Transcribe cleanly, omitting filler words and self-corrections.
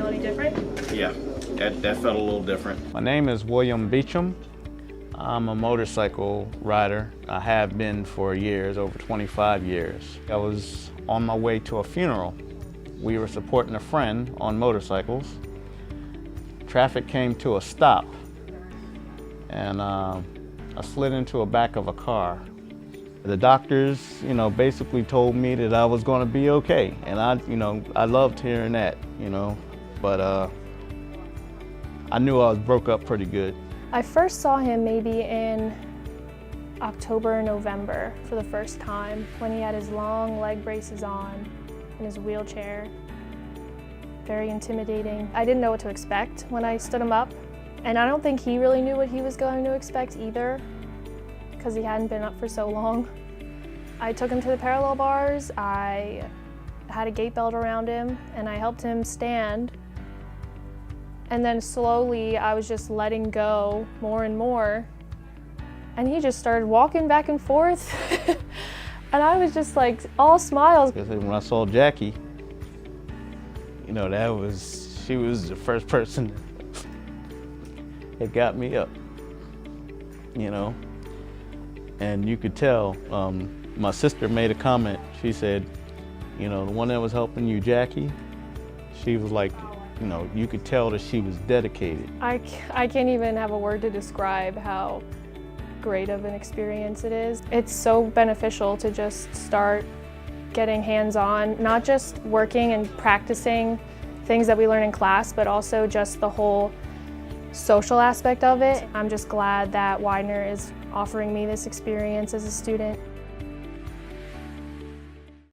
feel any different? Yeah, that felt a little different. My name is William Beachem. I'm a motorcycle rider. I have been for years, over 25 years. I was on my way to a funeral. We were supporting a friend on motorcycles. Traffic came to a stop, and I slid into the back of a car. The doctors, basically told me that I was going to be okay, and I loved hearing that, but I knew I was broke up pretty good. I first saw him maybe in October or November for the first time, when he had his long leg braces on in his wheelchair. Very intimidating. I didn't know what to expect when I stood him up, and I don't think he really knew what he was going to expect either, because he hadn't been up for so long. I took him to the parallel bars, I had a gait belt around him, and I helped him stand. And then slowly I was just letting go more and more, and he just started walking back and forth. And I was just like all smiles. When I saw Jackie, she was the first person that got me up, and you could tell. My sister made a comment. She said, the one that was helping you, Jackie, she was like, you could tell that she was dedicated. I can't even have a word to describe how great of an experience it is. It's so beneficial to just start getting hands-on, not just working and practicing things that we learn in class, but also just the whole social aspect of it. I'm just glad that Widener is offering me this experience as a student.